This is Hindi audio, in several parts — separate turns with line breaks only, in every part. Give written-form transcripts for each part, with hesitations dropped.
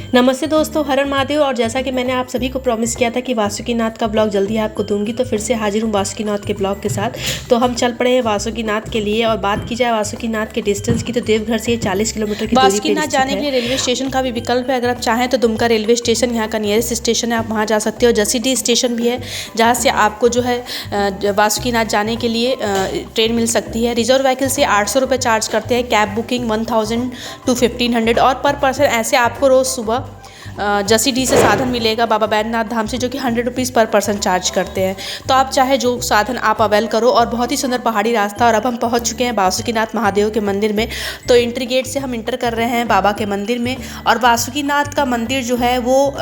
नमस्ते दोस्तों, हर हर महादेव। और जैसा कि मैंने आप सभी को प्रॉमिस किया था कि वासुकीनाथ का ब्लॉग जल्दी आपको दूंगी, तो फिर से हाजिर हूँ वासुकीनाथ के ब्लॉग के साथ। तो हम चल पड़े हैं वासुकीनाथ के लिए। और बात की जाए वासुकीनाथ के डिस्टेंस की, तो देवघर से 40 किलोमीटर की दूरी पे
वासुकीनाथ जाने के लिए रेलवे स्टेशन का भी विकल्प है। अगर आप चाहें तो दुमका रेलवे स्टेशन यहाँ का नियरेस्ट स्टेशन है, आप वहाँ जा सकते हो। जसीडीह स्टेशन भी है जहाँ से आपको जो है वासुकीनाथ जाने के लिए ट्रेन मिल सकती है। रिजर्व व्हीकल से 800 रुपये चार्ज करते हैं, कैब बुकिंग 1000 to 1500, और पर पर्सन ऐसे आपको रोज़ सुबह जसीडीह से साधन मिलेगा बाबा बैद्यनाथ धाम से, जो कि 100 रुपीज़ पर पर्सन चार्ज करते हैं। तो आप चाहे जो साधन आप अवेल करो। और बहुत ही सुंदर पहाड़ी रास्ता। और अब हम पहुंच चुके हैं वासुकीनाथ महादेव के मंदिर में। तो एंट्री गेट से हम इंटर कर रहे हैं बाबा के मंदिर में। और वासुकीनाथ का मंदिर जो है वो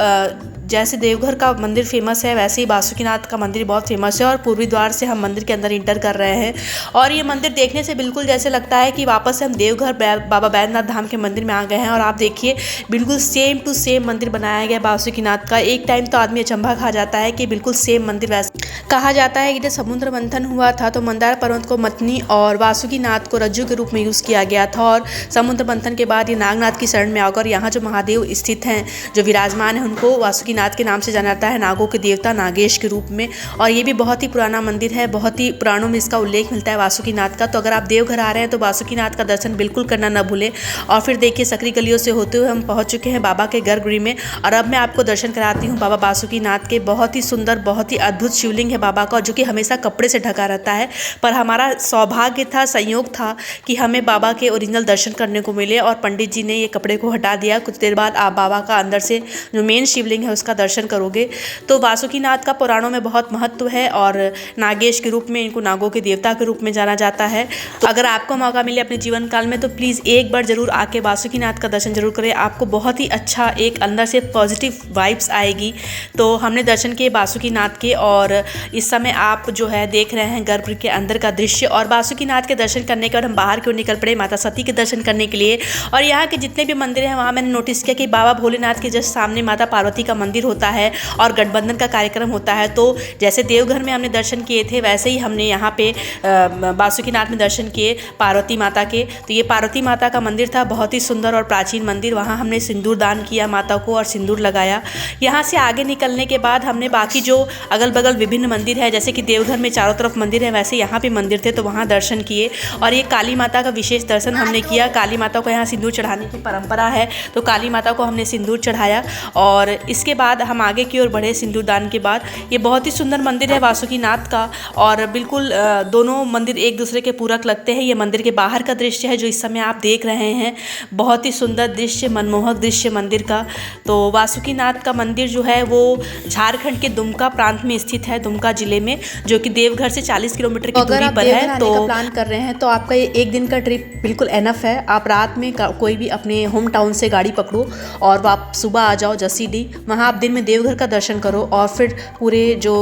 जैसे देवघर का मंदिर फेमस है, वैसे ही वासुकीनाथ का मंदिर बहुत फेमस है। और पूर्वी द्वार से हम मंदिर के अंदर इंटर कर रहे हैं। और ये मंदिर देखने से बिल्कुल जैसे लगता है कि वापस से हम देवघर बाबा बैद्यनाथ धाम के मंदिर में आ गए हैं। और आप देखिए, बिल्कुल सेम टू सेम मंदिर बनाया गया वासुकीनाथ का। एक टाइम तो आदमी अचंभा खा जाता है कि बिल्कुल सेम मंदिर वैसे। कहा जाता है कि जब समुद्र मंथन हुआ था तो मंदार पर्वत को मथनी और वासुकीनाथ को रज्जू के रूप में यूज़ किया गया था। और समुद्र मंथन के बाद ये नागनाथ की शरण में आकर यहाँ जो महादेव स्थित हैं, जो विराजमान है, उनको वासुकीनाथ के नाम से जाना जाता है, नागों के देवता नागेश के रूप में। और ये भी बहुत ही पुराना मंदिर है, बहुत ही पुराणों में इसका उल्लेख मिलता है वासुकीनाथ का। तो अगर आप देवघर आ रहे हैं तो वासुकीनाथ का दर्शन बिल्कुल करना न भूलें। और फिर देखिए, सकरी गलियों से होते हुए हम पहुँच चुके हैं बाबा के गर्भगृह में। और अब मैं आपको दर्शन कराती हूँ बाबा वासुकीनाथ के। बहुत ही सुंदर, बहुत ही अद्भुत शिवलिंग है बाबा का, जो कि हमेशा कपड़े से ढका रहता है। पर हमारा सौभाग्य था, संयोग था कि हमें बाबा के ओरिजिनल दर्शन करने को मिले। और पंडित जी ने ये कपड़े को हटा दिया। कुछ देर बाद आप बाबा का अंदर से जो मेन शिवलिंग है उसका दर्शन करोगे। तो वासुकीनाथ का पुराणों में बहुत महत्व है। और नागेश के रूप में, इनको नागों के देवता के रूप में जाना जाता है। तो अगर आपको मौका मिले अपने जीवन काल में तो प्लीज़ एक बार जरूर आके वासुकीनाथ का दर्शन जरूर करें। आपको बहुत ही अच्छा एक अंदर से पॉजिटिव वाइब्स आएगी। तो हमने दर्शन किए वासुकीनाथ के। और इस समय आप जो है देख रहे हैं गर्भगृह के अंदर का दृश्य। और वासुकीनाथ के दर्शन करने के बाद हम बाहर क्यों निकल पड़े माता सती के दर्शन करने के लिए। और यहाँ के जितने भी मंदिर हैं वहाँ मैंने नोटिस किया कि बाबा भोलेनाथ के जस्ट सामने माता पार्वती का मंदिर होता है और गठबंधन का कार्यक्रम होता है। तो जैसे देवघर में हमने दर्शन किए थे, वैसे ही हमने यहाँ पे वासुकीनाथ में दर्शन किए पार्वती माता के। तो ये पार्वती माता का मंदिर था, बहुत ही सुंदर और प्राचीन मंदिर। वहाँ हमने सिंदूर दान किया माता को और सिंदूर लगाया। यहाँ से आगे निकलने के बाद हमने बाकी जो अगल बगल विभिन्न मंदिर है, जैसे कि देवघर में चारों तरफ मंदिर है, वैसे यहाँ पे मंदिर थे तो वहाँ दर्शन किए। और ये काली माता का विशेष दर्शन हमने किया। काली माता को यहाँ सिंदूर चढ़ाने की परंपरा है, तो काली माता को हमने सिंदूर चढ़ाया। और इसके बाद हम आगे की ओर बढ़े सिंदूर दान के बाद। ये बहुत ही सुंदर मंदिर है वासुकीनाथ का। और बिल्कुल दोनों मंदिर एक दूसरे के पूरक लगते हैं। ये मंदिर के बाहर का दृश्य है जो इस समय आप देख रहे हैं। बहुत ही सुंदर दृश्य, मनमोहक दृश्य मंदिर का। तो वासुकीनाथ का मंदिर जो है वो झारखंड के दुमका प्रांत में स्थित है, दुमका जिले में, जो कि देवघर से 40 किलोमीटर की दूरी पर है। तो प्लान कर रहे हैं तो आपका ये एक दिन का ट्रिप बिल्कुल एनफ है। आप रात में कोई भी अपने होम टाउन से गाड़ी पकड़ो और आप सुबह आ जाओ जसीडीह। वहाँ आप दिन में देवघर का दर्शन करो और फिर पूरे जो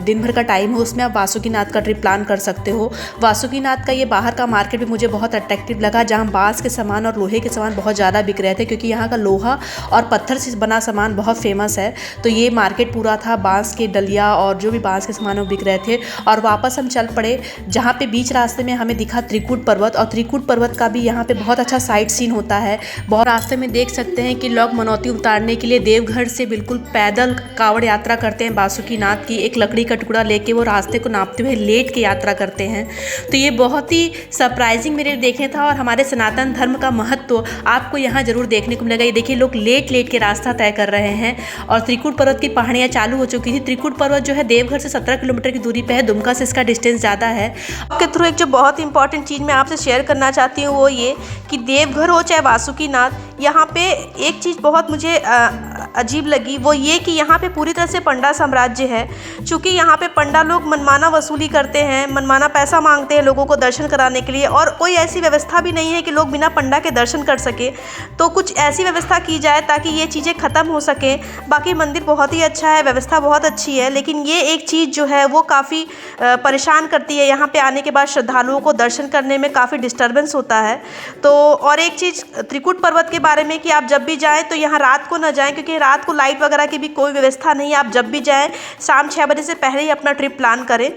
दिन भर का टाइम है उसमें आप वासुकीनाथ का ट्रिप प्लान कर सकते हो। वासुकीनाथ का ये बाहर का मार्केट भी मुझे बहुत अट्रैक्टिव लगा, जहाँ बांस के सामान और लोहे के सामान बहुत ज़्यादा बिक रहे थे, क्योंकि यहाँ का लोहा और पत्थर से बना सामान बहुत फेमस है। तो ये मार्केट पूरा था बांस के डलिया और जो भी बांस के सामान वो बिक रहे थे। और वापस हम चल पड़े, जहाँ पे बीच रास्ते में हमें दिखा त्रिकुट पर्वत। और त्रिकुट पर्वत का भी यहाँ पे बहुत अच्छा साइट सीन होता है। बहुत रास्ते में देख सकते हैं कि लोग मनौती उतारने के लिए देवघर से बिल्कुल पैदल कावड़ यात्रा करते हैं वासुकीनाथ की। एक लकड़ी का टुकड़ा लेके वो रास्ते को नापते हुए लेट के यात्रा करते हैं। तो ये बहुत ही सरप्राइजिंग मेरे देखने था। और हमारे सनातन धर्म का महत्व आपको यहाँ जरूर देखने को मिलेगा। ये देखिए, लोग लेट लेट के रास्ता तय कर रहे हैं। और त्रिकुट पर्वत की पहाड़ियाँ चालू हो चुकी थी। त्रिकुट पर्वत जो है देवघर से 17 किलोमीटर की दूरी पे है, दुमका से इसका डिस्टेंस ज़्यादा है। आपके थ्रू एक जो बहुत इंपॉर्टेंट चीज़ मैं आपसे शेयर करना चाहती हूँ वो ये कि देवघर हो चाहे वासुकीनाथ, यहाँ पे एक चीज़ बहुत मुझे अजीब लगी, वो ये कि यहाँ पे पूरी तरह से पंडा साम्राज्य है। चूँकि यहाँ पे पंडा लोग मनमाना वसूली करते हैं, मनमाना पैसा मांगते हैं लोगों को दर्शन कराने के लिए। और कोई ऐसी व्यवस्था भी नहीं है कि लोग बिना पंडा के दर्शन कर सके। तो कुछ ऐसी व्यवस्था की जाए ताकि ये चीज़ें ख़त्म हो सके। बाकी मंदिर बहुत ही अच्छा है, व्यवस्था बहुत अच्छी है, लेकिन ये एक चीज़ जो है वो काफ़ी परेशान करती है। यहाँ पे आने के बाद श्रद्धालुओं को दर्शन करने में काफ़ी डिस्टर्बेंस होता है। तो और एक चीज़ त्रिकुट पर्वत के बारे में कि आप जब भी जाएँ तो यहाँ रात को न जाएँ, क्योंकि रात को लाइट वगैरह की भी कोई व्यवस्था नहीं है। आप जब भी जाएँ शाम 6 बजे से पहले ही अपना ट्रिप प्लान करें।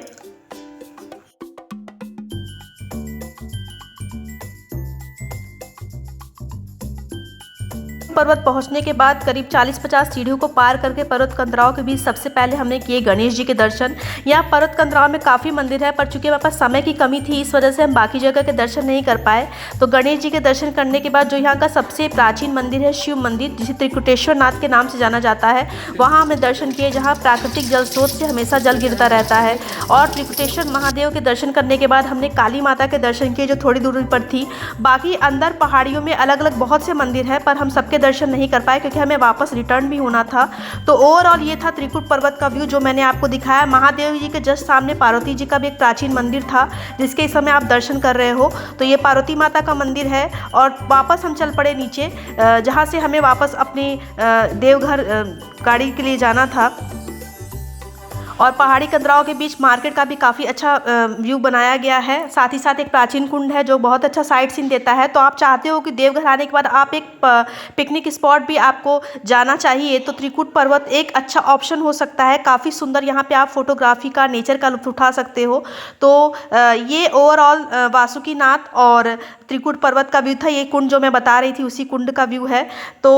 त्रिकुट पर्वत पहुंचने के बाद करीब 40-50 सीढ़ियों को पार करके पर्वत कंदराओं के बीच सबसे पहले हमने किए गणेश जी के दर्शन। यहाँ पर्वत कंदराओं में काफ़ी मंदिर है, पर चूंकि हमारे पास समय की कमी थी इस वजह से हम बाकी जगह के दर्शन नहीं कर पाए। तो गणेश जी के दर्शन करने के बाद जो यहाँ का सबसे प्राचीन मंदिर है शिव मंदिर, जिसे त्रिकुटेश्वर नाथ के नाम से जाना जाता है, वहाँ हमने दर्शन किए, जहाँ प्राकृतिक जल स्रोत से हमेशा जल गिरता रहता है। और त्रिकुटेश्वर महादेव के दर्शन करने के बाद हमने काली माता के दर्शन किए, जो थोड़ी दूरी पर थी। बाकी अंदर पहाड़ियों में अलग अलग बहुत से मंदिर हैं, पर हम सबके दर्शन नहीं कर पाए क्योंकि हमें वापस रिटर्न भी होना था। तो ओवरऑल ये था त्रिकुट पर्वत का व्यू जो मैंने आपको दिखाया। महादेव जी के जस्ट सामने पार्वती जी का भी एक प्राचीन मंदिर था, जिसके इस समय आप दर्शन कर रहे हो। तो ये पार्वती माता का मंदिर है। और वापस हम चल पड़े नीचे, जहाँ से हमें वापस अपनी देवघर गाड़ी के लिए जाना था। और पहाड़ी कंदराओं के बीच मार्केट का भी काफ़ी अच्छा व्यू बनाया गया है। साथ ही साथ एक प्राचीन कुंड है जो बहुत अच्छा साइट सीन देता है। तो आप चाहते हो कि देवघर आने के बाद आप एक पिकनिक स्पॉट भी आपको जाना चाहिए, तो त्रिकुट पर्वत एक अच्छा ऑप्शन हो सकता है। काफ़ी सुंदर यहाँ पे आप फोटोग्राफी का, नेचर का लुत्फ उठा सकते हो। तो ये ओवरऑल वासुकीनाथ और त्रिकुट पर्वत का व्यू था। ये कुंड जो मैं बता रही थी उसी कुंड का व्यू है। तो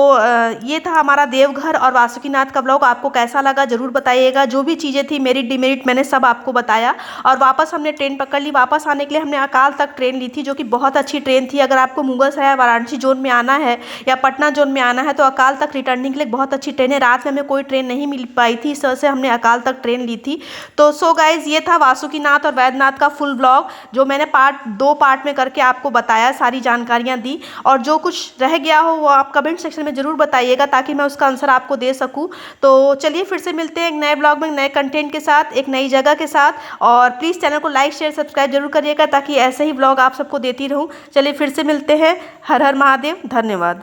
ये था हमारा देवघर और वासुकीनाथ का ब्लॉग। आपको कैसा लगा ज़रूर बताइएगा। जो भी चीज़ें थी मेरिट डिमेरिट मैंने सब आपको बताया। और वापस हमने ट्रेन पकड़ ली। वापस आने के लिए हमने अकाल तक ट्रेन ली थी, जो कि बहुत अच्छी ट्रेन थी। अगर आपको मुगलसराय वाराणसी जोन में आना है या पटना जोन में आना है तो अकाल तक रिटर्निंग के लिए बहुत अच्छी ट्रेन है। रात में हमें कोई ट्रेन नहीं मिल पाई थी, इस वजह से हमने अकाल तक ट्रेन ली थी। तो सो गाइज, ये था वासुकीनाथ और वैद्यनाथ का फुल ब्लॉग, जो मैंने दो पार्ट में करके आपको बताया, सारी जानकारियाँ दी। और जो कुछ रह गया हो वो आप कमेंट सेक्शन में ज़रूर बताइएगा, ताकि मैं उसका आंसर आपको दे सकूँ। तो चलिए फिर से मिलते हैं एक नए ब्लॉग में, नए कंटेंट के साथ, एक नई जगह के साथ। और प्लीज़ चैनल को लाइक शेयर सब्सक्राइब जरूर करिएगा, ताकि ऐसे ही ब्लॉग आप सबको देती रहूं। चलिए फिर से मिलते हैं। हर हर महादेव। धन्यवाद।